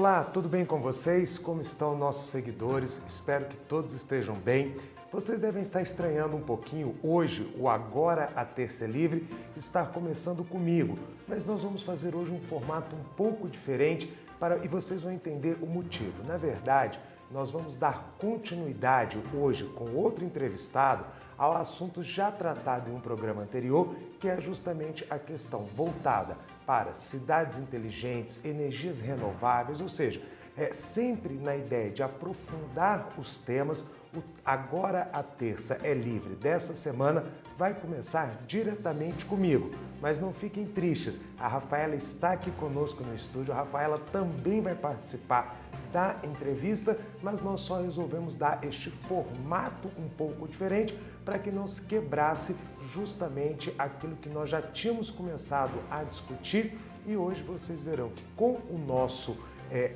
Olá, tudo bem com vocês? Como estão nossos seguidores? Espero que todos estejam bem. Vocês devem estar estranhando um pouquinho hoje, o Agora a Terça é Livre está começando comigo, mas nós vamos fazer hoje um formato um pouco diferente e vocês vão entender o motivo. Na verdade, nós vamos dar continuidade hoje com outro entrevistado ao assunto já tratado em um programa anterior, que é justamente a questão voltada para cidades inteligentes, energias renováveis, ou seja, sempre na ideia de aprofundar os temas. Agora a Terça é Livre dessa semana vai começar diretamente comigo, mas não fiquem tristes, a Rafaela está aqui conosco no estúdio, a Rafaela também vai participar da entrevista, mas nós só resolvemos dar este formato um pouco diferente para que não se quebrasse justamente aquilo que nós já tínhamos começado a discutir, e hoje vocês verão que com o nosso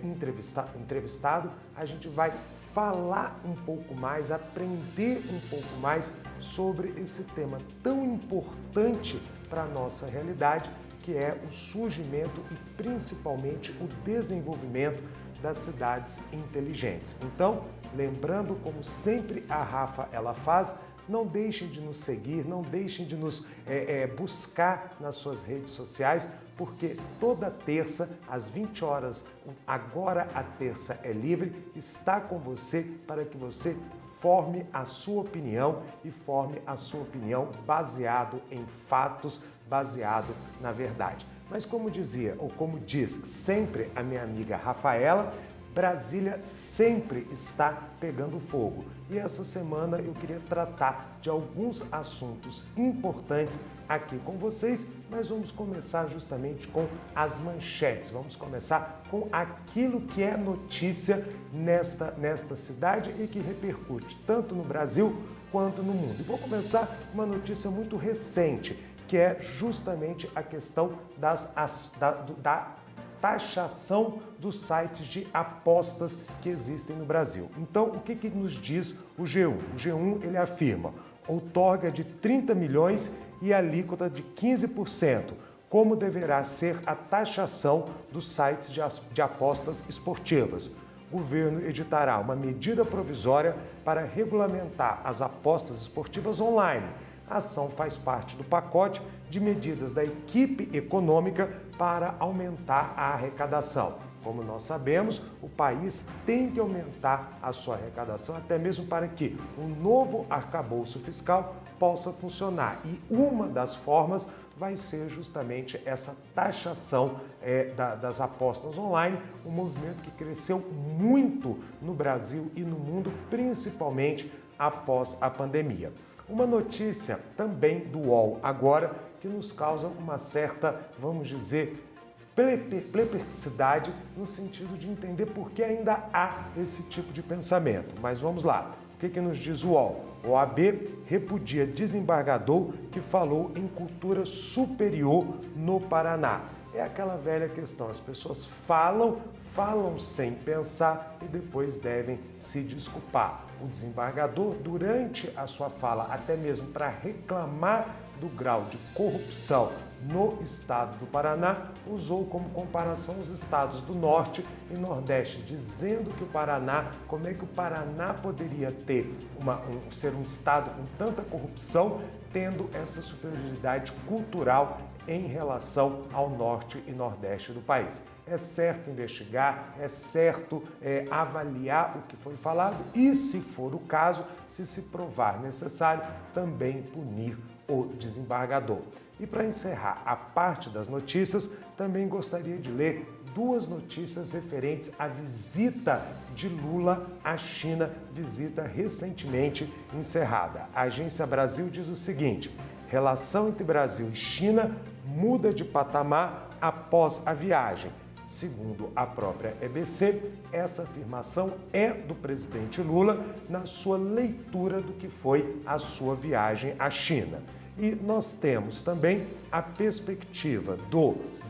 entrevistado a gente vai falar um pouco mais, aprender um pouco mais sobre esse tema tão importante para a nossa realidade, que é o surgimento e principalmente o desenvolvimento das cidades inteligentes. Então, lembrando, como sempre a Rafa ela faz, não deixem de nos seguir, não deixem de nos buscar nas suas redes sociais, porque toda terça, às 20 horas, Agora a Terça é Livre, está com você para que você forme a sua opinião e forme a sua opinião baseado em fatos, baseado na verdade. Mas como dizia, ou como diz sempre a minha amiga Rafaela, Brasília sempre está pegando fogo. E essa semana eu queria tratar de alguns assuntos importantes aqui com vocês, mas vamos começar justamente com as manchetes. Vamos começar com aquilo que é notícia nesta cidade e que repercute tanto no Brasil quanto no mundo. E vou começar com uma notícia muito recente, que é justamente a questão da taxação dos sites de apostas que existem no Brasil. Então, o que nos diz o G1? O G1 ele afirma outorga de 30 milhões e alíquota de 15%. Como deverá ser a taxação dos sites de apostas esportivas? O governo editará uma medida provisória para regulamentar as apostas esportivas online. A ação faz parte do pacote de medidas da equipe econômica para aumentar a arrecadação. Como nós sabemos, o país tem que aumentar a sua arrecadação, até mesmo para que o novo arcabouço fiscal possa funcionar. E uma das formas vai ser justamente essa taxação das apostas online, um movimento que cresceu muito no Brasil e no mundo, principalmente após a pandemia. Uma notícia também do UOL agora que nos causa uma certa, vamos dizer, perplexidade no sentido de entender por que ainda há esse tipo de pensamento. Mas vamos lá. O que nos diz o UOL? O OAB repudia desembargador que falou em cultura superior no Paraná. É aquela velha questão, as pessoas falam sem pensar e depois devem se desculpar. O desembargador, durante a sua fala, até mesmo para reclamar do grau de corrupção no estado do Paraná, usou como comparação os estados do Norte e Nordeste, dizendo que o Paraná, como é que o Paraná poderia ser um estado com tanta corrupção, tendo essa superioridade cultural em relação ao Norte e Nordeste do país. É certo investigar, é certo avaliar o que foi falado e, se for o caso, se provar necessário, também punir o desembargador. E para encerrar a parte das notícias, também gostaria de ler duas notícias referentes à visita de Lula à China, visita recentemente encerrada. A Agência Brasil diz o seguinte: relação entre Brasil e China muda de patamar após a viagem. Segundo a própria EBC, essa afirmação é do presidente Lula na sua leitura do que foi a sua viagem à China. E nós temos também a perspectiva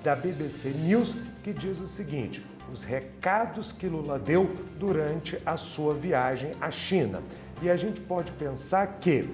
da BBC News, que diz o seguinte: os recados que Lula deu durante a sua viagem à China. E a gente pode pensar que,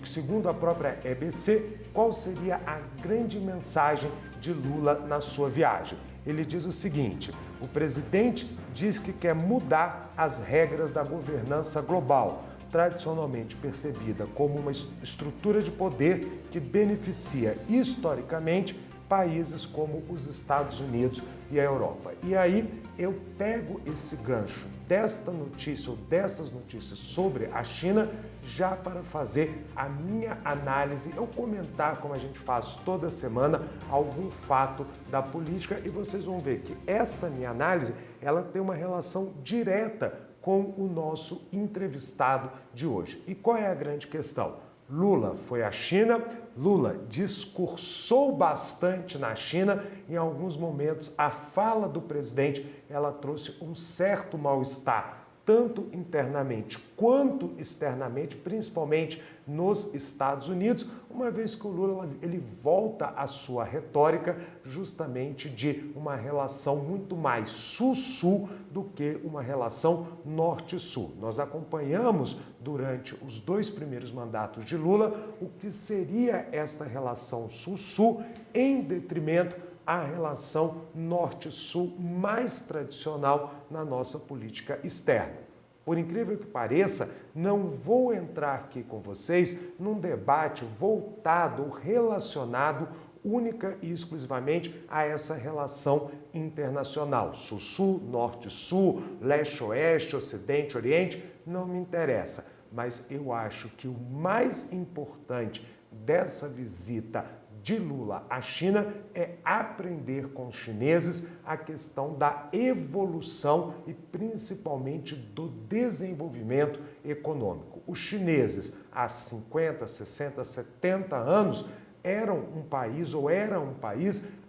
segundo a própria EBC, qual seria a grande mensagem de Lula na sua viagem? Ele diz o seguinte: o presidente diz que quer mudar as regras da governança global, tradicionalmente percebida como uma estrutura de poder que beneficia historicamente países como os Estados Unidos e a Europa. E aí eu pego esse gancho desta notícia ou dessas notícias sobre a China já para fazer a minha análise, eu comentar, como a gente faz toda semana, algum fato da política, e vocês vão ver que esta minha análise, ela tem uma relação direta com o nosso entrevistado de hoje. E qual é a grande questão? Lula foi à China, Lula discursou bastante na China, em alguns momentos a fala do presidente, ela trouxe um certo mal-estar, tanto internamente quanto externamente, principalmente nos Estados Unidos, uma vez que o Lula ele volta à sua retórica justamente de uma relação muito mais sul-sul do que uma relação norte-sul. Nós acompanhamos durante os 2 primeiros mandatos de Lula o que seria esta relação sul-sul em detrimento à relação norte-sul mais tradicional na nossa política externa. Por incrível que pareça, não vou entrar aqui com vocês num debate voltado, relacionado única e exclusivamente a essa relação internacional. Sul-sul, norte-sul, leste-oeste, ocidente-oriente, não me interessa. Mas eu acho que o mais importante dessa visita de Lula à China é aprender com os chineses a questão da evolução e principalmente do desenvolvimento econômico. Os chineses, há 50, 60, 70 anos, eram um país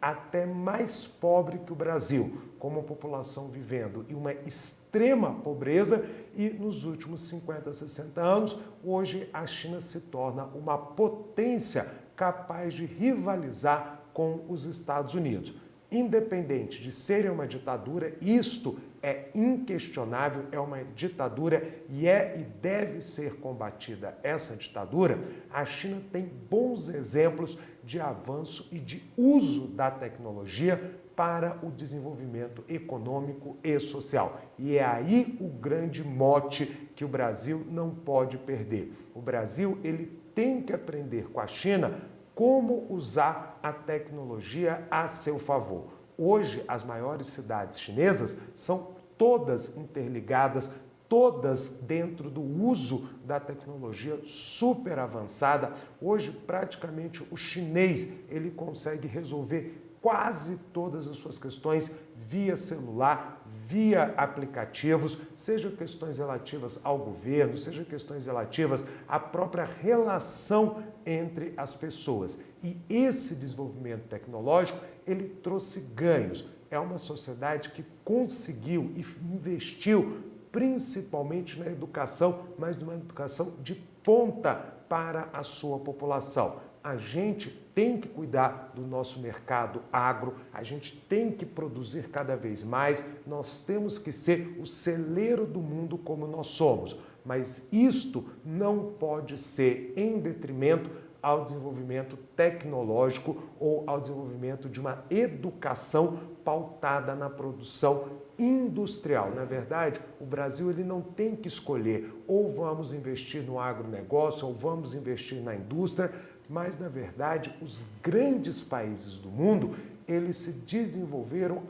até mais pobre que o Brasil, com uma população vivendo em uma extrema pobreza, e nos últimos 50, 60 anos, hoje a China se torna uma potência capaz de rivalizar com os Estados Unidos. Independente de serem uma ditadura, isto é inquestionável, é uma ditadura e deve ser combatida essa ditadura. A China tem bons exemplos de avanço e de uso da tecnologia para o desenvolvimento econômico e social. E é aí o grande mote que o Brasil não pode perder. O Brasil, ele tem que aprender com a China como usar a tecnologia a seu favor. Hoje, as maiores cidades chinesas são todas interligadas, todas dentro do uso da tecnologia super avançada. Hoje, praticamente, o chinês ele consegue resolver quase todas as suas questões via celular, via aplicativos, seja questões relativas ao governo, seja questões relativas à própria relação entre as pessoas. E esse desenvolvimento tecnológico, ele trouxe ganhos. É uma sociedade que conseguiu e investiu principalmente na educação, mas numa educação de ponta para a sua população. A gente tem que cuidar do nosso mercado agro, a gente tem que produzir cada vez mais, nós temos que ser o celeiro do mundo como nós somos, mas isto não pode ser em detrimento ao desenvolvimento tecnológico ou ao desenvolvimento de uma educação pautada na produção industrial. Na verdade, o Brasil ele não tem que escolher ou vamos investir no agronegócio ou vamos investir na indústria, mas, na verdade, os grandes países do mundo, eles se desenvolveram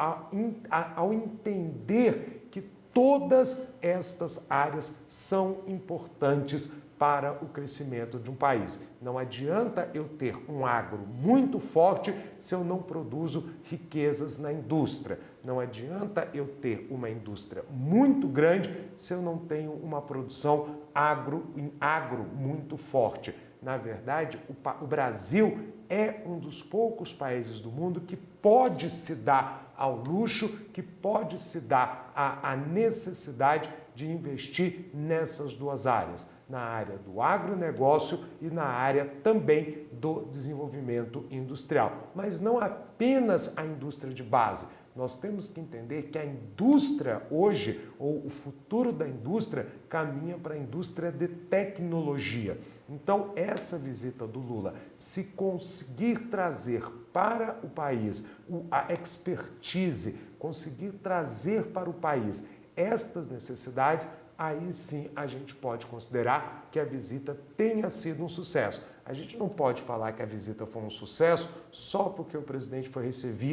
ao entender que todas estas áreas são importantes para o crescimento de um país. Não adianta eu ter um agro muito forte se eu não produzo riquezas na indústria. Não adianta eu ter uma indústria muito grande se eu não tenho uma produção agro muito forte. Na verdade, o Brasil é um dos poucos países do mundo que pode se dar ao luxo, que pode se dar à necessidade de investir nessas duas áreas, na área do agronegócio e na área também do desenvolvimento industrial. Mas não apenas a indústria de base, Nós temos que entender que a indústria hoje, ou o futuro da indústria, caminha para a indústria de tecnologia. Então, essa visita do Lula, se conseguir trazer para o país a expertise, conseguir trazer para o país estas necessidades, aí sim a gente pode considerar que a visita tenha sido um sucesso. A gente não pode falar que a visita foi um sucesso só porque o presidente foi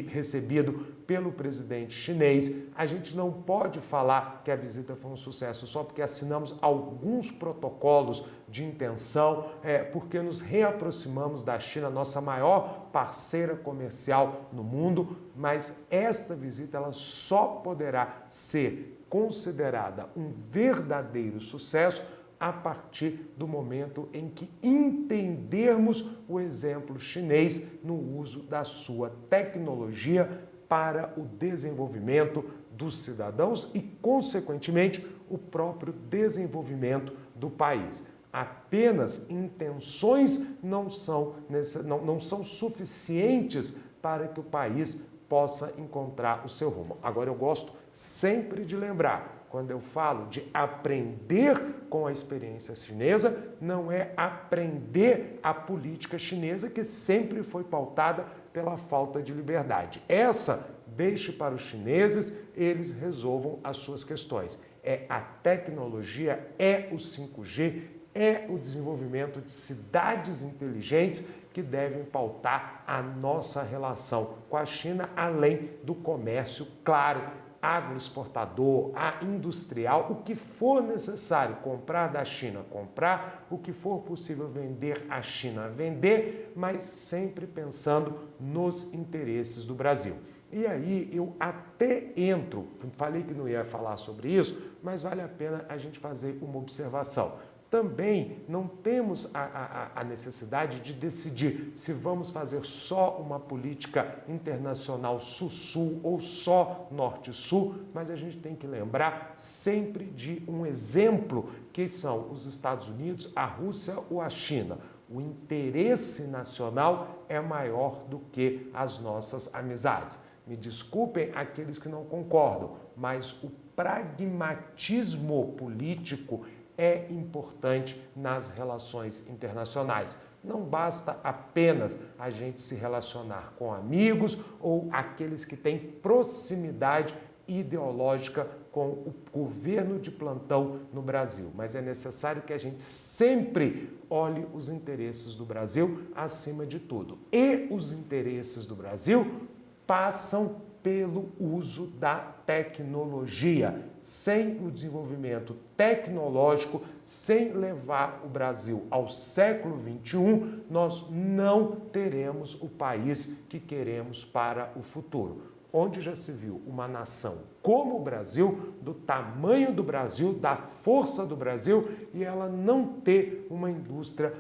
recebido pelo presidente chinês. A gente não pode falar que a visita foi um sucesso só porque assinamos alguns protocolos de intenção, porque nos reaproximamos da China, nossa maior parceira comercial no mundo, mas esta visita ela só poderá ser considerada um verdadeiro sucesso a partir do momento em que entendermos o exemplo chinês no uso da sua tecnologia para o desenvolvimento dos cidadãos e, consequentemente, o próprio desenvolvimento do país. Apenas intenções não são suficientes para que o país possa encontrar o seu rumo. Agora, eu gosto sempre de lembrar, quando eu falo de aprender com a experiência chinesa, não é aprender a política chinesa que sempre foi pautada pela falta de liberdade. Essa, deixe para os chineses, eles resolvam as suas questões. É a tecnologia, é o 5G, é o desenvolvimento de cidades inteligentes que devem pautar a nossa relação com a China, além do comércio, claro, agroexportador, industrial, o que for necessário comprar da China, comprar, o que for possível vender à China, vender, mas sempre pensando nos interesses do Brasil. E aí eu até entro, falei que não ia falar sobre isso, mas vale a pena a gente fazer uma observação. Também não temos a necessidade de decidir se vamos fazer só uma política internacional sul-sul ou só norte-sul, mas a gente tem que lembrar sempre de um exemplo que são os Estados Unidos, a Rússia ou a China. O interesse nacional é maior do que as nossas amizades. Me desculpem aqueles que não concordam, mas o pragmatismo político é importante nas relações internacionais. Não basta apenas a gente se relacionar com amigos ou aqueles que têm proximidade ideológica com o governo de plantão no Brasil, mas é necessário que a gente sempre olhe os interesses do Brasil acima de tudo. E os interesses do Brasil passam pelo uso da tecnologia. Sem o desenvolvimento tecnológico, sem levar o Brasil ao século XXI, nós não teremos o país que queremos para o futuro. Onde já se viu uma nação como o Brasil, do tamanho do Brasil, da força do Brasil, e ela não ter uma indústria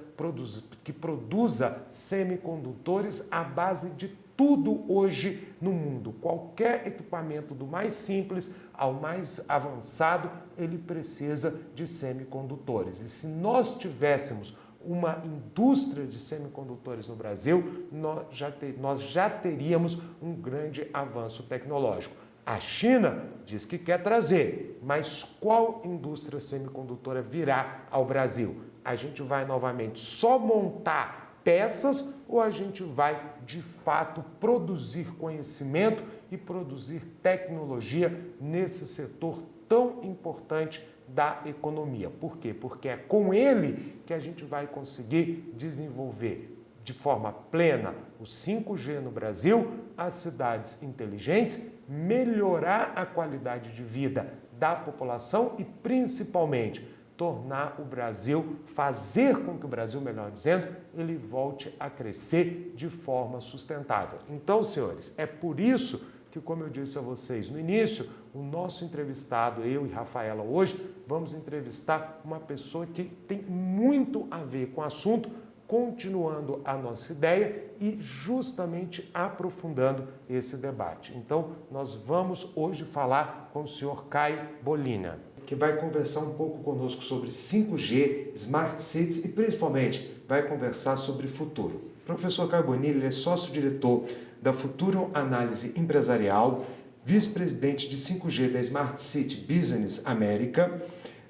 que produza semicondutores à base de tudo hoje no mundo. Qualquer equipamento do mais simples ao mais avançado, ele precisa de semicondutores. E se nós tivéssemos uma indústria de semicondutores no Brasil, nós já teríamos um grande avanço tecnológico. A China diz que quer trazer, mas qual indústria semicondutora virá ao Brasil? A gente vai novamente só montar peças ou a gente vai, de fato, produzir conhecimento e produzir tecnologia nesse setor tão importante da economia? Por quê? Porque é com ele que a gente vai conseguir desenvolver de forma plena o 5G no Brasil, as cidades inteligentes, melhorar a qualidade de vida da população e, principalmente, tornar o Brasil, fazer com que o Brasil, melhor dizendo, ele volte a crescer de forma sustentável. Então, senhores, é por isso que, como eu disse a vocês no início, o nosso entrevistado, eu e Rafaela, hoje, vamos entrevistar uma pessoa que tem muito a ver com o assunto, continuando a nossa ideia e justamente aprofundando esse debate. Então, nós vamos hoje falar com o senhor Caio Bolina, que vai conversar um pouco conosco sobre 5G, Smart Cities e, principalmente, vai conversar sobre futuro. O professor Caio Bolina é sócio-diretor da Futuro Análise Empresarial, vice-presidente de 5G da Smart City Business América.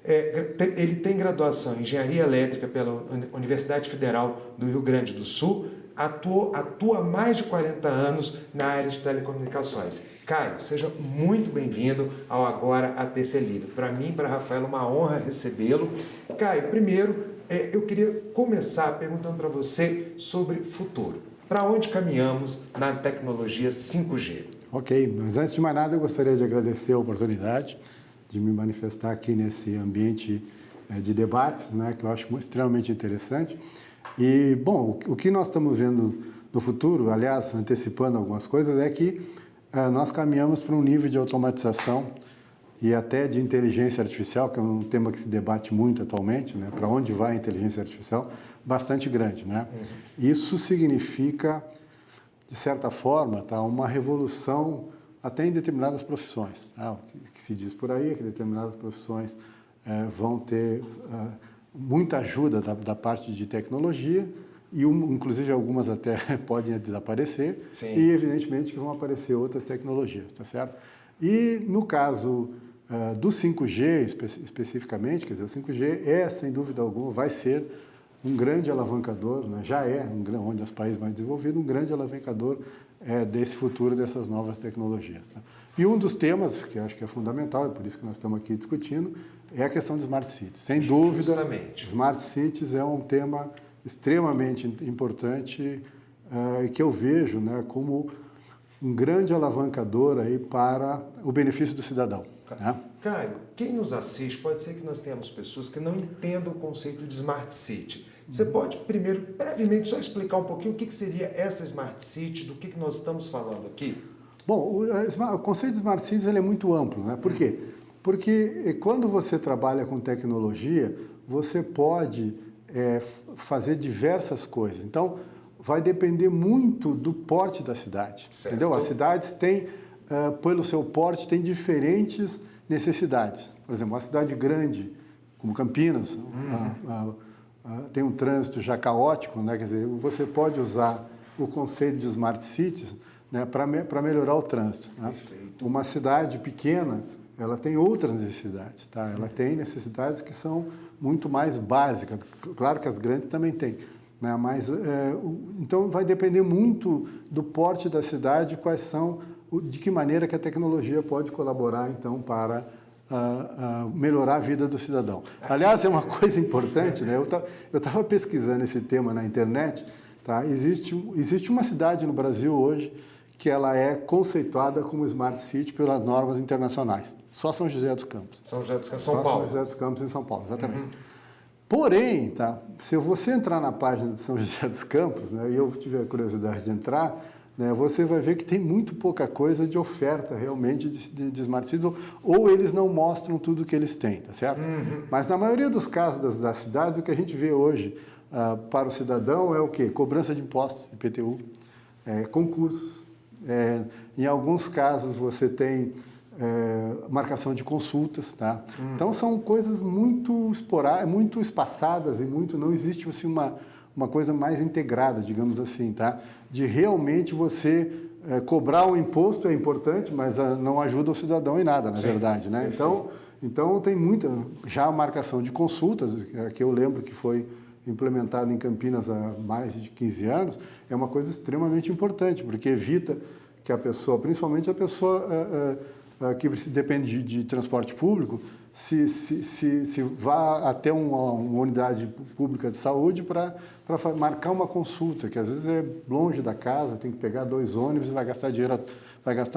Ele tem graduação em Engenharia Elétrica pela Universidade Federal do Rio Grande do Sul, atua há mais de 40 anos na área de telecomunicações. Caio, seja muito bem-vindo ao Agora a TC Livre. Para mim e para Rafael é uma honra recebê-lo. Caio, primeiro, eu queria começar perguntando para você sobre futuro. Para onde caminhamos na tecnologia 5G? Ok, mas antes de mais nada eu gostaria de agradecer a oportunidade de me manifestar aqui nesse ambiente de debates, né, que eu acho extremamente interessante. E, bom, o que nós estamos vendo no futuro, aliás, antecipando algumas coisas, é que nós caminhamos para um nível de automatização e até de inteligência artificial, que é um tema que se debate muito atualmente, né, para onde vai a inteligência artificial, bastante grande, né? Isso significa, de certa forma, tá, uma revolução até em determinadas profissões. Tá? O que se diz por aí é que determinadas profissões vão ter muita ajuda da parte de tecnologia e, inclusive, algumas até podem desaparecer. Sim. E, evidentemente, que vão aparecer outras tecnologias, tá certo? E, no caso do 5G, especificamente, quer dizer, o 5G sem dúvida alguma, vai ser um grande alavancador, né? Já onde os países mais desenvolvidos, um grande alavancador desse futuro, dessas novas tecnologias. Tá? E um dos temas, que eu acho que é fundamental, é por isso que nós estamos aqui discutindo, é a questão de Smart Cities. Sem dúvida, justamente. Smart Cities é um tema extremamente importante que eu vejo, né, como um grande alavancador aí para o benefício do cidadão. Né? Caio, quem nos assiste, pode ser que nós tenhamos pessoas que não entendam o conceito de Smart City. Você pode, primeiro, brevemente, só explicar um pouquinho o que seria essa Smart City, do que nós estamos falando aqui? Bom, o conceito de Smart Cities ele é muito amplo, né? Por quê? Porque quando você trabalha com tecnologia, você pode fazer diversas coisas. Então, vai depender muito do porte da cidade. Certo. Entendeu? As cidades têm, pelo seu porte, têm diferentes necessidades. Por exemplo, uma cidade grande, como Campinas, tem um trânsito já caótico, né? Quer dizer, você pode usar o conceito de Smart Cities, né, para melhorar o trânsito. Né? Uma cidade pequena, ela tem outras necessidades, tá? Ela tem necessidades que são muito mais básicas. Claro que as grandes também têm, né? Mas então vai depender muito do porte da cidade, de que maneira que a tecnologia pode colaborar então para melhorar a vida do cidadão. Aliás, é uma coisa importante, né? Eu estava pesquisando esse tema na internet, tá? Existe uma cidade no Brasil hoje que ela é conceituada como Smart City pelas normas internacionais. Só São José dos Campos. São José dos Campos, São Paulo. São José dos Campos, em São Paulo, exatamente. Porém, tá? Se você entrar na página de São José dos Campos, né, e eu tive a curiosidade de entrar, né, você vai ver que tem muito pouca coisa de oferta realmente de Smart Cities, ou eles não mostram tudo que eles têm, tá certo? Mas na maioria dos casos das cidades, o que a gente vê hoje para o cidadão é o quê? Cobrança de impostos, IPTU, concursos. Em alguns casos você tem marcação de consultas, tá? Então são coisas muito muito espaçadas e não existe assim, uma coisa mais integrada, digamos assim, tá? De realmente você cobrar um imposto é importante, mas não ajuda o cidadão em nada, na verdade, né? Então tem muita já a marcação de consultas, que eu lembro que foi implementada em Campinas há mais de 15 anos, é uma coisa extremamente importante, porque evita que a pessoa, principalmente a pessoa que depende de transporte público, se vá até uma unidade pública de saúde para marcar uma consulta, que às vezes é longe da casa, tem que pegar 2 ônibus e vai gastar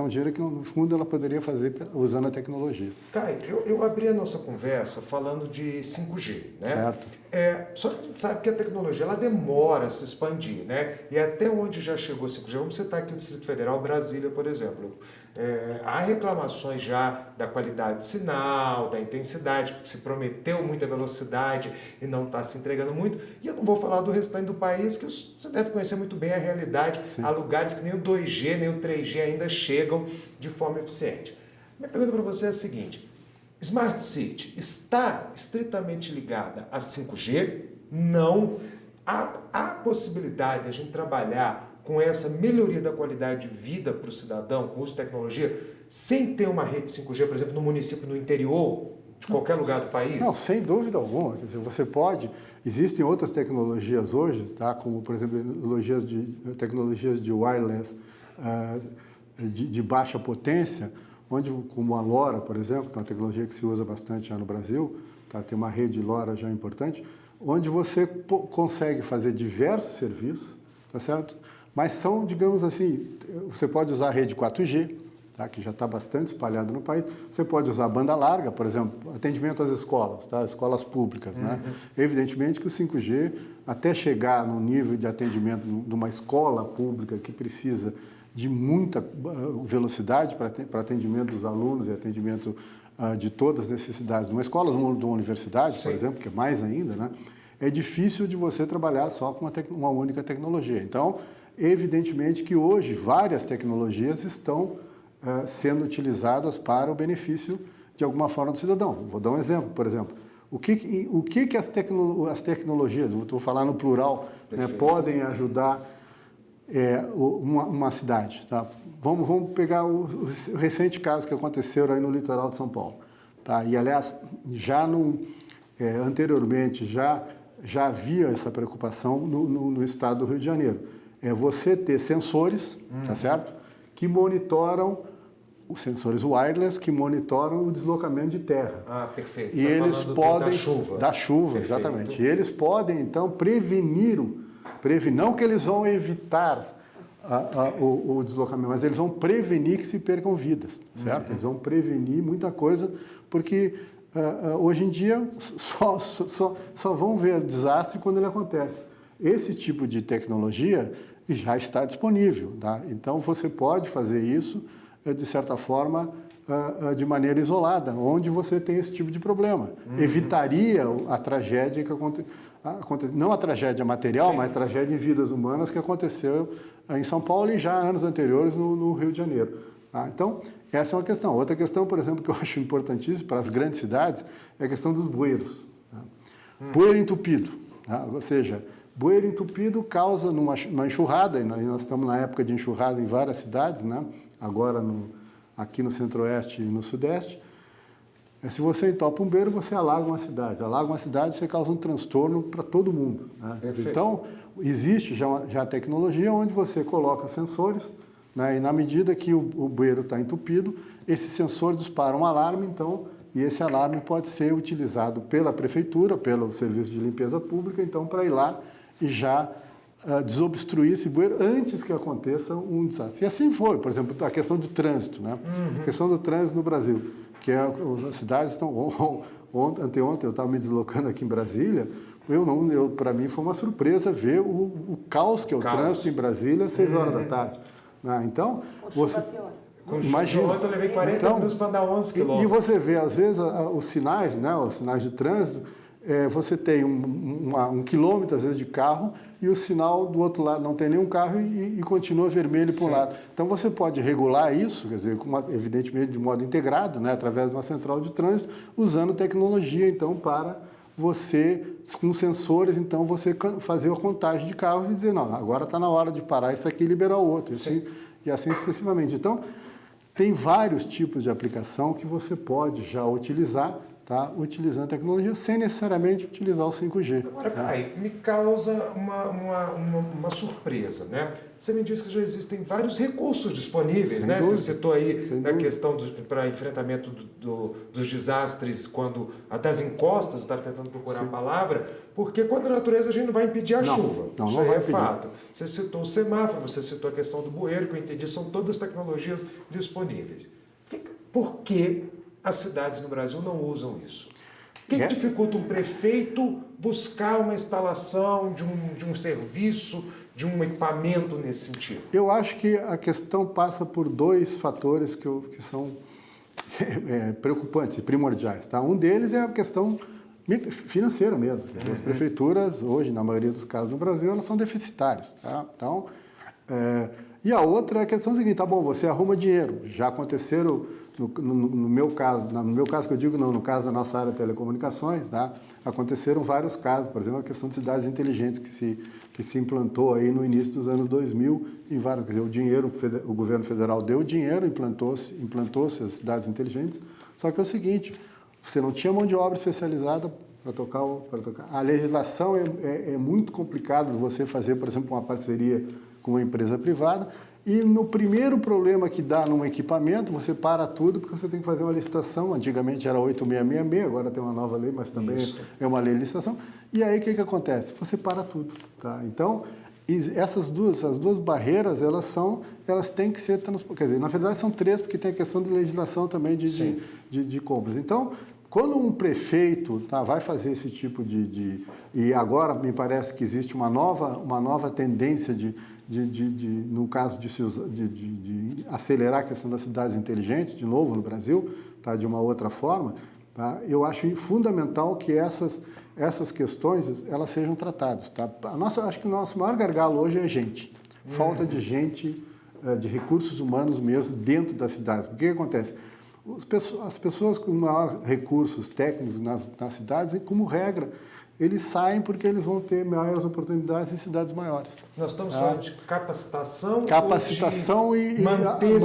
um dinheiro que no fundo ela poderia fazer usando a tecnologia. Caio, eu abri a nossa conversa falando de 5G, né? Certo. Só que a gente sabe que a tecnologia ela demora a se expandir, né? E até onde já chegou o 5G, vamos citar aqui o Distrito Federal, Brasília, por exemplo. Há reclamações já da qualidade do sinal, da intensidade, porque se prometeu muita velocidade e não está se entregando muito. E eu não vou falar do restante do país, que você deve conhecer muito bem a realidade. Sim. Há lugares que nem o 2G, nem o 3G ainda chegam de forma eficiente. Minha pergunta para você é a seguinte: Smart City está estritamente ligada a 5G? Não. Há possibilidade de a gente trabalhar com essa melhoria da qualidade de vida para o cidadão, com o uso de tecnologia, sem ter uma rede 5G, por exemplo, no município, no interior, de qualquer lugar do país? Não, sem dúvida alguma. Quer dizer, você pode... Existem outras tecnologias hoje, tá? Como, por exemplo, tecnologias de wireless de baixa potência, onde, como a LoRa, por exemplo, que é uma tecnologia que se usa bastante já no Brasil, tá? Tem uma rede LoRa já importante, onde você consegue fazer diversos serviços, tá certo? Mas são, digamos assim, você pode usar a rede 4G, tá? Que já está bastante espalhada no país. Você pode usar a banda larga, por exemplo, atendimento às escolas, tá? Escolas públicas, né? Evidentemente que o 5G, até chegar no nível de atendimento de uma escola pública que precisa de muita velocidade para atendimento dos alunos e atendimento de todas as necessidades de uma escola, de uma universidade, por exemplo, que é mais ainda, né? É difícil de você trabalhar só com uma única tecnologia. Então, evidentemente que hoje várias tecnologias estão sendo utilizadas para o benefício, de alguma forma, do cidadão. Vou dar um exemplo, por exemplo. O que as tecnologias, vou falar no plural, né, podem ajudar uma cidade? Tá? Vamos pegar o recente caso que aconteceu aí no litoral de São Paulo. Tá? E, aliás, anteriormente já havia essa preocupação no estado do Rio de Janeiro. É você ter sensores, tá certo? Que monitoram, os sensores wireless, que monitoram o deslocamento de terra. Ah, perfeito. E eles podem... Da chuva. Da chuva, Perfeito. exatamente. E eles podem, então, prevenir, não que eles vão evitar o deslocamento, mas eles vão prevenir que se percam vidas, certo? Eles vão prevenir muita coisa, porque hoje em dia só vão ver o desastre quando ele acontece. Esse tipo de tecnologia já está disponível, tá? Então você pode fazer isso, de certa forma, de maneira isolada, onde você tem esse tipo de problema. Evitaria a tragédia que aconteceu, não a tragédia material, mas a tragédia em vidas humanas que aconteceu em São Paulo e já anos anteriores no Rio de Janeiro. Tá? Então, essa é uma questão. Outra questão, por exemplo, que eu acho importantíssima para as grandes cidades é a questão dos bueiros. Tá? Bueiro entupido, tá? Ou seja, bueiro entupido causa numa enxurrada, e nós estamos na época de enxurrada em várias cidades, né? Agora aqui no centro-oeste e no sudeste. Se você entope um bueiro, você alaga uma cidade. Alaga uma cidade, você causa um transtorno para todo mundo. Né? Então, existe já a tecnologia onde você coloca sensores, né? E na medida que o bueiro está entupido, esse sensor dispara um alarme, então, e esse alarme pode ser utilizado pela prefeitura, pelo serviço de limpeza pública, então, para ir lá e já desobstruir esse bueiro antes que aconteça um desastre. E assim foi, por exemplo, a questão do trânsito, né? A questão do trânsito no Brasil, que as cidades estão... Anteontem eu estava me deslocando aqui em Brasília, para mim foi uma surpresa ver o caos que é o trânsito em Brasília às 6 horas da tarde. Né? Então, imagina. Ontem eu levei 40 minutos para andar 11 quilômetros. E você vê, às vezes, os sinais, né? Os sinais de trânsito, você tem um quilômetro, às vezes, de carro, e o sinal do outro lado não tem nenhum carro e continua vermelho para um lado. Então, você pode regular isso, quer dizer, evidentemente de modo integrado, né, através de uma central de trânsito, usando tecnologia, então, para você, com sensores, então, você fazer a contagem de carros e dizer, não, agora está na hora de parar isso aqui e liberar o outro, e assim sucessivamente. Então, tem vários tipos de aplicação que você pode já utilizar, tá? Utilizando a tecnologia, sem necessariamente utilizar o 5G. Agora, Caio, me causa uma surpresa, né? Você me disse que já existem vários recursos disponíveis, né? Você citou aí na questão para enfrentamento dos desastres, das encostas, eu estava tentando procurar a palavra, porque contra a natureza a gente não vai impedir a chuva. Isso aí é fato. Você citou o semáforo, você citou a questão do bueiro, que eu entendi, são todas tecnologias disponíveis. Por que as cidades no Brasil não usam isso? O que dificulta um prefeito buscar uma instalação de um serviço, de um equipamento nesse sentido? Eu acho que a questão passa por dois fatores que são preocupantes e primordiais. Tá? Um deles é a questão financeira mesmo. As prefeituras, hoje, na maioria dos casos no Brasil, elas são deficitárias. Tá? Então, E a outra é a questão seguinte, tá bom, você arruma dinheiro. Já aconteceram, no meu caso que eu digo, não, no caso da nossa área de telecomunicações, tá? Aconteceram vários casos, por exemplo, a questão de cidades inteligentes que se implantou aí no início dos anos 2000 em vários, quer dizer, o dinheiro, o governo federal deu dinheiro, implantou-se as cidades inteligentes, só que é o seguinte, você não tinha mão de obra especializada para tocar. A legislação é muito complicado você fazer, por exemplo, uma parceria com uma empresa privada, e no primeiro problema que dá num equipamento, você para tudo, porque você tem que fazer uma licitação. Antigamente era 8666, agora tem uma nova lei, mas também é uma lei de licitação. E aí o que acontece? Você para tudo. Tá? Então, as duas barreiras, elas têm que ser transportadas. Quer dizer, na verdade são três, porque tem a questão de legislação também de compras. Então, quando um prefeito vai fazer esse tipo e agora me parece que existe uma nova tendência no caso de acelerar a questão das cidades inteligentes, de novo no Brasil, tá, de uma outra forma, tá, eu acho fundamental que essas questões elas sejam tratadas. Tá? Acho que o nosso maior gargalo hoje é gente, falta de gente, de recursos humanos mesmo dentro das cidades. Porque o que acontece? As pessoas com maiores recursos técnicos nas cidades, como regra, eles saem porque eles vão ter maiores oportunidades em cidades maiores. Nós estamos falando de capacitação e manter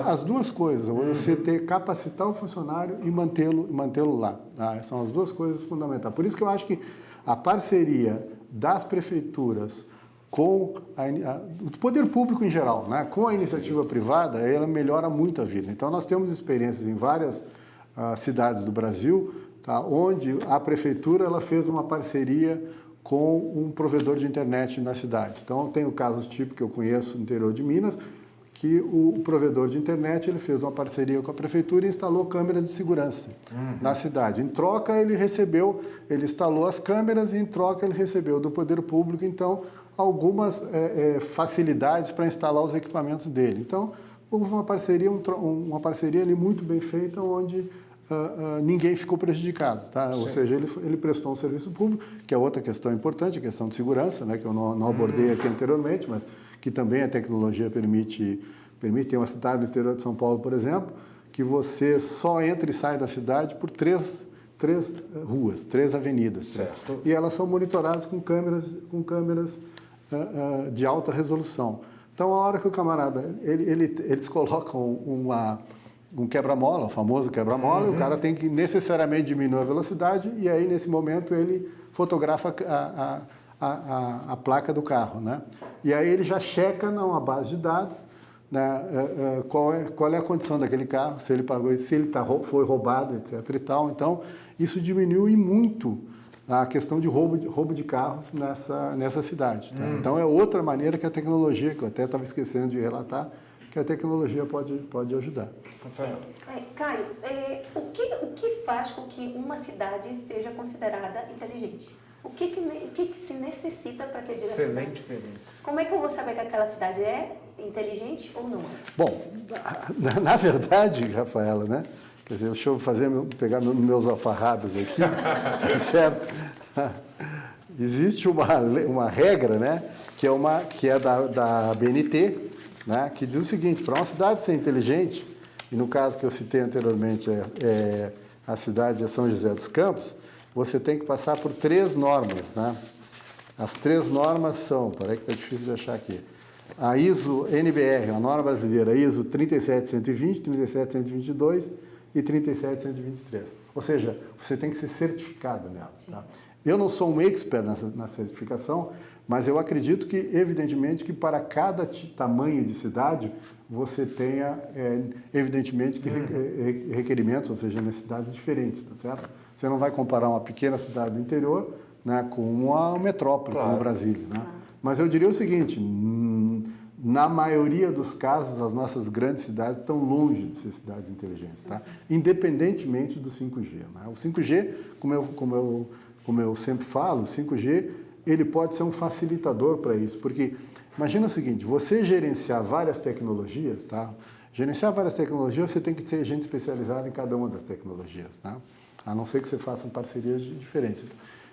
as duas coisas. Você capacitar o funcionário e mantê-lo lá. Tá? São as duas coisas fundamentais. Por isso que eu acho que a parceria das prefeituras com o poder público em geral, né, com a iniciativa privada, ela melhora muito a vida. Então, nós temos experiências em várias cidades do Brasil, tá, onde a prefeitura ela fez uma parceria com um provedor de internet na cidade. Então, tem o caso tipo que eu conheço no interior de Minas, que o provedor de internet ele fez uma parceria com a prefeitura e instalou câmeras de segurança na cidade. Em troca, ele instalou as câmeras e em troca ele recebeu do poder público, então, algumas facilidades para instalar os equipamentos dele. Então, houve uma parceria ali muito bem feita, onde ninguém ficou prejudicado. Tá? Ou seja, ele prestou um serviço público, que é outra questão importante, a questão de segurança, né, que eu não abordei aqui anteriormente, mas que também a tecnologia permite. Tem uma cidade no interior de São Paulo, por exemplo, que você só entra e sai da cidade por três ruas, 3 avenidas. Certo. E elas são monitoradas com câmeras de alta resolução. Então, a hora que o camarada, eles colocam um quebra-mola, o famoso quebra-mola, e o cara tem que necessariamente diminuir a velocidade, e aí, nesse momento, ele fotografa a placa do carro, né? E aí ele já checa numa base de dados, né, qual é a condição daquele carro, se ele pagou, se ele foi roubado, etc. e tal. Então, isso diminuiu muito a questão de roubo de carros nessa cidade. Tá? Então, é outra maneira que a tecnologia, que eu até estava esquecendo de relatar, que a tecnologia pode ajudar. Caio, o que faz com que uma cidade seja considerada inteligente? O que se necessita para que diga Excelente pergunta. Como é que eu vou saber que aquela cidade é inteligente ou não? Bom, na verdade, Rafaela, né? Quer dizer, deixa eu pegar meus alfarrábios aqui, certo? Existe uma regra, né? Que é da BNT, né? Que diz o seguinte: para uma cidade ser inteligente, e no caso que eu citei anteriormente, a cidade de São José dos Campos, você tem que passar por 3 normas, né? As 3 normas são, peraí que está difícil de achar aqui, a ISO NBR, a norma brasileira, ISO 37120, 37122 e 37123. Ou seja, você tem que ser certificado nela. Tá? Eu não sou um expert na certificação, mas eu acredito que, evidentemente, que para cada tamanho de cidade, você tenha, evidentemente, requerimentos, ou seja, necessidades diferentes, tá certo? Você não vai comparar uma pequena cidade do interior, né, com uma metrópole, claro, como Brasília. Né? Mas eu diria o seguinte, na maioria dos casos, as nossas grandes cidades estão longe de ser cidades inteligentes, tá? Independentemente do 5G. Né? O 5G, como eu sempre falo, o 5G ele pode ser um facilitador para isso, porque imagina o seguinte, você gerenciar várias tecnologias, tá? Gerenciar várias tecnologias, você tem que ter gente especializada em cada uma das tecnologias, tá? A não ser que você faça parcerias diferentes.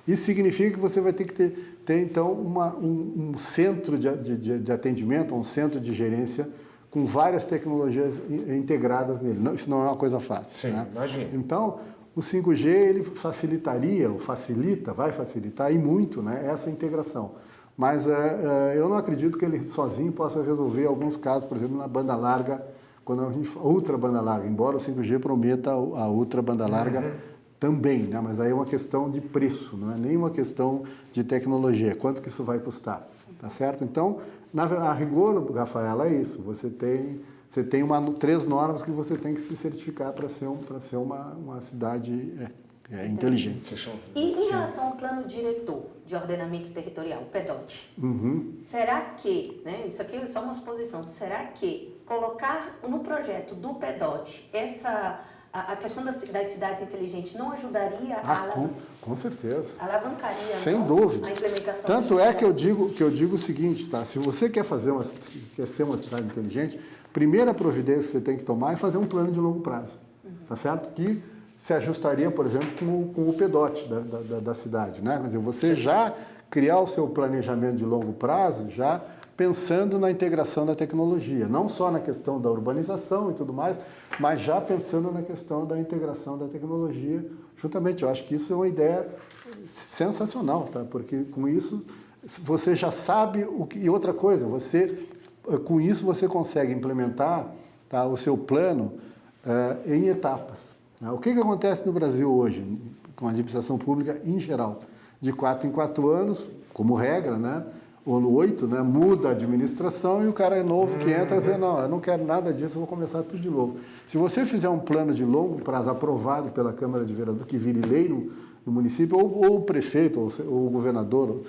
Isso significa que você vai ter que ter então, um centro de atendimento, um centro de gerência com várias tecnologias integradas nele. Isso não é uma coisa fácil. Sim, né? imagina. Então, o 5G ele facilitaria, ou facilita, vai facilitar e muito, né, essa integração. Mas eu não acredito que ele sozinho possa resolver alguns casos, por exemplo, na banda larga, quando a gente ultra banda larga, embora o 5G prometa a ultra banda larga também, né, mas aí é uma questão de preço, não é nem uma questão de tecnologia, quanto que isso vai custar, tá certo? Então, a rigor, Rafaela, é isso, você tem 3 normas que você tem que se certificar para ser uma cidade inteligente. E em relação ao plano diretor de ordenamento territorial, o PEDOT, será que, né, isso aqui é só uma suposição, será que colocar no projeto do PEDOT a questão das cidades inteligentes não ajudaria com certeza. alavancaria Sem então, dúvida. a implementação? Tanto é que eu digo o seguinte, tá? Se você quer ser uma cidade inteligente, primeira providência que você tem que tomar é fazer um plano de longo prazo, tá certo? Que se ajustaria, por exemplo, com o PEDOT da cidade, né? Quer dizer, você já criar o seu planejamento de longo prazo, já pensando na integração da tecnologia, não só na questão da urbanização e tudo mais, mas já pensando na questão da integração da tecnologia juntamente. Eu acho que isso é uma ideia sensacional, tá? Porque com isso você já sabe o que... E outra coisa, com isso você consegue implementar, tá, o seu plano em etapas. Tá? O que acontece no Brasil hoje, com a administração pública em geral? De 4 em 4 anos, como regra, né? Ou no 8, né, muda a administração e o cara é novo que entra e diz, não, eu não quero nada disso, eu vou começar tudo de novo. Se você fizer um plano de longo prazo aprovado pela Câmara de Vereadores, que vire lei no município, ou o prefeito, ou o governador,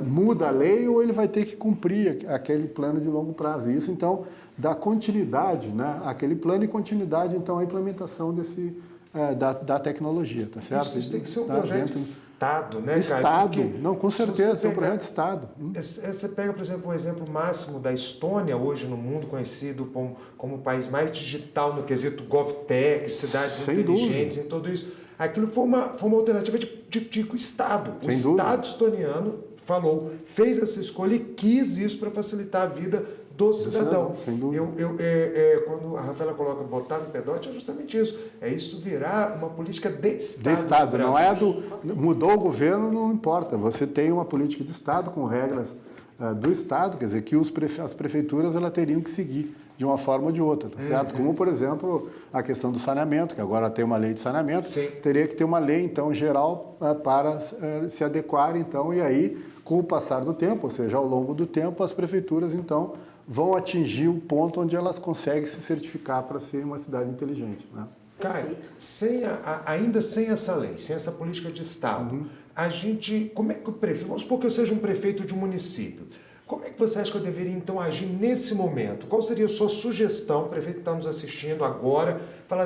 muda a lei, ou ele vai ter que cumprir aquele plano de longo prazo. E isso, então, dá continuidade, né, àquele plano e continuidade, então, à implementação da tecnologia, tá certo? Isso tem que ser um projeto de Estado, né, cara? Estado, não, com certeza, é um projeto de Estado. Você pega, por exemplo, o exemplo máximo da Estônia, hoje no mundo conhecido como o país mais digital no quesito GovTech, cidades Sem inteligentes, dúvida. em tudo isso. Aquilo foi uma alternativa de Estado. O Estado estoniano fez essa escolha e quis isso para facilitar a vida do cidadão. Sem dúvida. Quando a Rafaela coloca botar no PEDOT, é justamente isso. É isso virar uma política de Estado. De Estado, não é mudou o governo, não importa. Você tem uma política de Estado com regras do Estado, quer dizer, que as prefeituras elas teriam que seguir de uma forma ou de outra, tá certo? Como, por exemplo, a questão do saneamento, que agora tem uma lei de saneamento, teria que ter uma lei, então, geral para se adequar, então, e aí, com o passar do tempo, ou seja, ao longo do tempo, as prefeituras, então, vão atingir o ponto onde elas conseguem se certificar para ser uma cidade inteligente, né? Caio, ainda sem essa lei, sem essa política de Estado, a gente, como é que o prefeito, vamos supor que eu seja um prefeito de um município, como é que você acha que eu deveria então agir nesse momento? Qual seria a sua sugestão, o prefeito que está nos assistindo agora,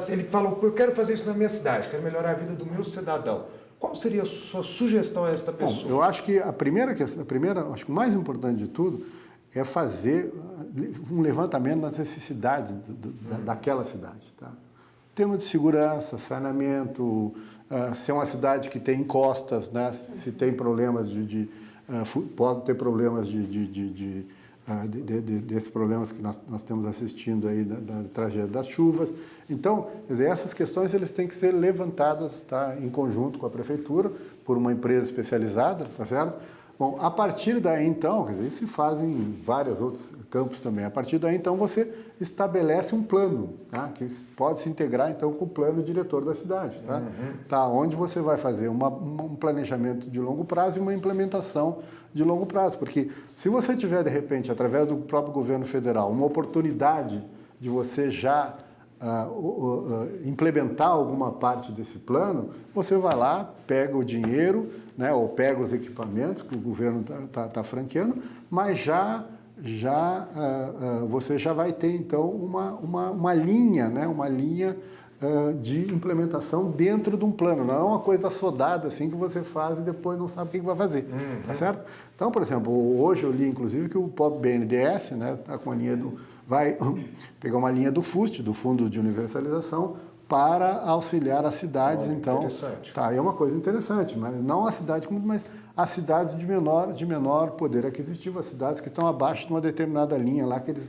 ele falou, eu quero fazer isso na minha cidade, quero melhorar a vida do meu cidadão. Qual seria a sua sugestão a esta pessoa? Bom, eu acho que acho que o mais importante de tudo é fazer um levantamento das necessidades daquela cidade. Tá? Tema de segurança, saneamento, se é uma cidade que tem encostas, né? Se tem problemas pode ter problemas desses problemas que nós temos assistindo aí da tragédia das chuvas. Então, quer dizer, essas questões eles têm que ser levantadas, tá, em conjunto com a prefeitura, por uma empresa especializada, tá certo? Bom, a partir daí, então, quer dizer, isso se faz em vários outros campos também. A partir daí, então, você estabelece um plano, tá? Que pode se integrar, então, com o plano diretor da cidade, tá? Tá, onde você vai fazer um planejamento de longo prazo e uma implementação de longo prazo. Porque se você tiver, de repente, através do próprio governo federal, uma oportunidade de você já implementar alguma parte desse plano, você vai lá, pega o dinheiro, né, ou pega os equipamentos que o governo está franqueando, mas você já vai ter, então, uma linha, né, uma linha de implementação dentro de um plano. Não é uma coisa assodada assim que você faz e depois não sabe o que vai fazer, tá certo? Então, por exemplo, hoje eu li, inclusive, que o próprio BNDES, né, está com a linha vai pegar uma linha do FUST, do Fundo de Universalização, para auxiliar as cidades. Então, interessante. tá, é uma coisa interessante, mas não a cidade como, mas as cidades de menor poder aquisitivo, as cidades que estão abaixo de uma determinada linha lá que eles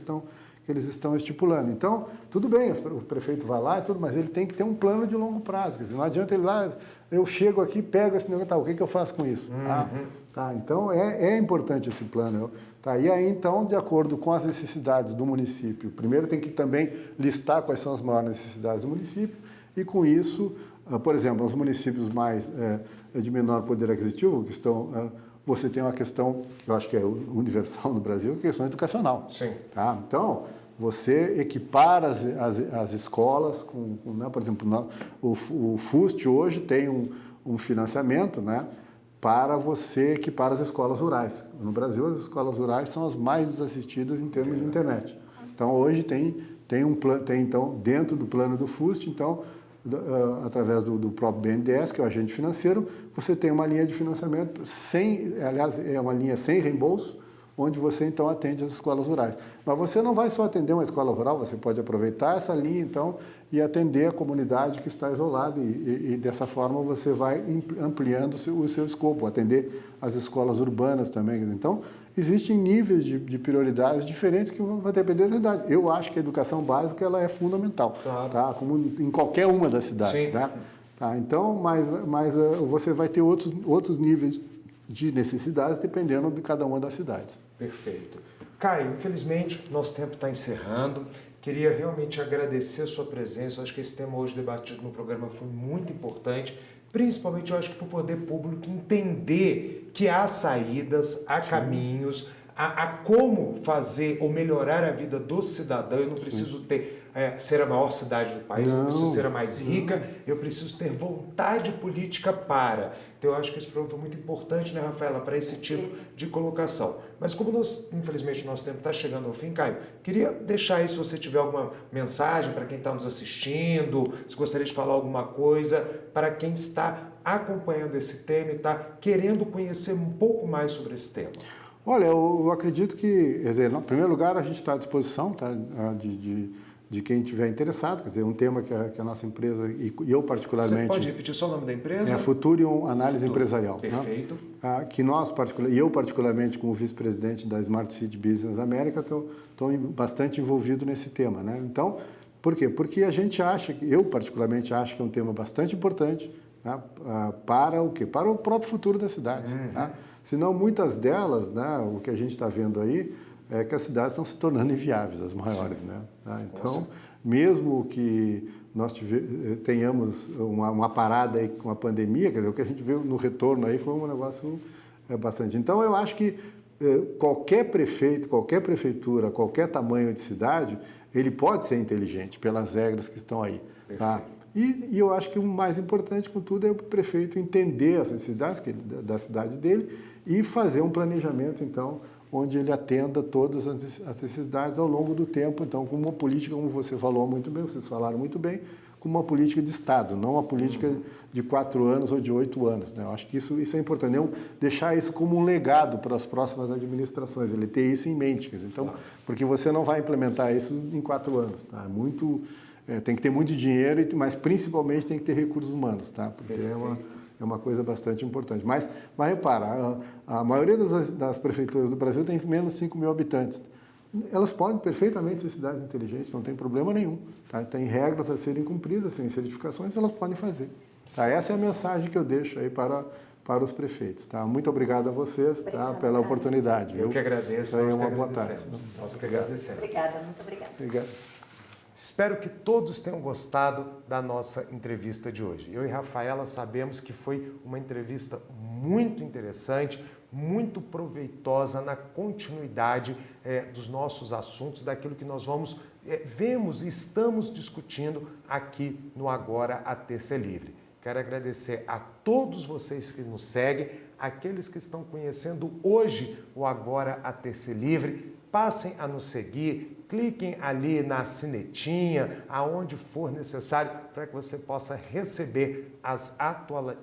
estão estipulando. Então, tudo bem, o prefeito vai lá e tudo, mas ele tem que ter um plano de longo prazo. Quer dizer, não adianta ele lá, eu chego aqui, pego esse negócio, tá, o que eu faço com isso? Tá, então, é importante esse plano. Tá, e aí, então, de acordo com as necessidades do município, primeiro tem que também listar quais são as maiores necessidades do município, e com isso, por exemplo, os municípios mais de menor poder aquisitivo, que estão... você tem uma questão que eu acho que é universal no Brasil, que é a questão educacional. Sim. Tá? Então, você equipar as escolas, né? Por exemplo, o FUST hoje tem um financiamento, né? Para você equipar as escolas rurais. No Brasil, as escolas rurais são as mais desassistidas em termos de internet. Então, hoje tem então, dentro do plano do FUST, então, através do próprio BNDES, que é o agente financeiro, você tem uma linha de financiamento aliás, é uma linha sem reembolso, onde você então atende as escolas rurais. Mas você não vai só atender uma escola rural, você pode aproveitar essa linha então e atender a comunidade que está isolada e dessa forma você vai ampliando o seu escopo, atender as escolas urbanas também. Então, existem níveis de prioridades diferentes que vão depender da cidade. Eu acho que a educação básica ela é fundamental, claro. Tá? Como em qualquer uma das cidades. Sim. Né? Tá? Então, mas você vai ter outros níveis de necessidades dependendo de cada uma das cidades. Perfeito. Caio, infelizmente, nosso tempo está encerrando. Queria realmente agradecer a sua presença. Eu acho que esse tema hoje debatido no programa foi muito importante, principalmente eu acho que para o poder público entender que há saídas, há caminhos, há como fazer ou melhorar a vida do cidadão. Eu não preciso ser a maior cidade do país, eu não preciso ser a mais rica, eu preciso ter vontade política para. Então, eu acho que esse programa foi muito importante, né, Rafaela, para esse tipo de colocação. Mas como infelizmente, o nosso tempo está chegando ao fim, Caio, queria deixar aí, se você tiver alguma mensagem para quem está nos assistindo, se gostaria de falar alguma coisa para quem está acompanhando esse tema e está querendo conhecer um pouco mais sobre esse tema. Olha, eu acredito que, quer dizer, em primeiro lugar, a gente está à disposição, tá, de quem estiver interessado, quer dizer, um tema que a nossa empresa, e eu particularmente... Você pode repetir só o nome da empresa? É Futurion Análise Empresarial. Perfeito. Né? Que nós, e eu particularmente, como vice-presidente da Smart City Business América, estou bastante envolvido nesse tema. Né? Então, por quê? Porque a gente acha, eu particularmente acho que é um tema bastante importante, né? Para o quê? Para o próprio futuro das cidades. Né? Senão, muitas delas, né, o que a gente está vendo aí, é que as cidades estão se tornando inviáveis, as maiores. Né? Então, mesmo que nós tenhamos uma parada aí com a pandemia, quer dizer, o que a gente viu no retorno aí foi um negócio bastante... Então, eu acho que qualquer prefeito, qualquer prefeitura, qualquer tamanho de cidade, ele pode ser inteligente pelas regras que estão aí. Tá? E eu acho que o mais importante, contudo, é o prefeito entender as necessidades da cidade dele e fazer um planejamento, então, onde ele atenda todas as necessidades ao longo do tempo, então, com uma política, como você falou muito bem, vocês falaram muito bem, com uma política de Estado, não uma política de 4 anos ou de 8 anos. Né? Eu acho que isso é importante, não deixar isso como um legado para as próximas administrações, ele ter isso em mente. Quer dizer, então, porque você não vai implementar isso em 4 anos. Tá? Tem que ter muito dinheiro, mas principalmente tem que ter recursos humanos, tá? Porque é uma coisa bastante importante. Mas repara, a maioria das prefeituras do Brasil tem menos de 5 mil habitantes. Elas podem perfeitamente ser cidades inteligentes, não tem problema nenhum. Tá? Tem regras a serem cumpridas, tem certificações, elas podem fazer. Tá? Essa é a mensagem que eu deixo aí para os prefeitos. Tá? Muito obrigado a vocês, tá? Pela oportunidade. Eu que agradeço. Nós uma boa tarde. Nós que agradecemos. Obrigada, muito obrigada. Obrigado. Espero que todos tenham gostado da nossa entrevista de hoje. Eu e Rafaela sabemos que foi uma entrevista muito interessante, muito proveitosa na continuidade dos nossos assuntos, daquilo que nós vemos e estamos discutindo aqui no Agora a Terça é Livre. Quero agradecer a todos vocês que nos seguem, aqueles que estão conhecendo hoje o Agora a Terça é Livre. Passem a nos seguir, cliquem ali na sinetinha, aonde for necessário, para que você possa receber as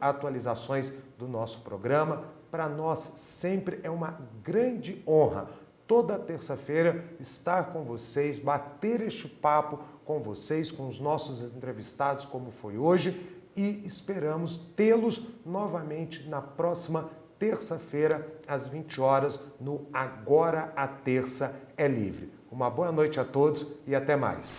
atualizações do nosso programa. Para nós sempre é uma grande honra toda terça-feira estar com vocês, bater este papo com vocês, com os nossos entrevistados, como foi hoje, e esperamos tê-los novamente na próxima terça-feira, às 20 horas, no Agora a Terça é Livre. Uma boa noite a todos e até mais.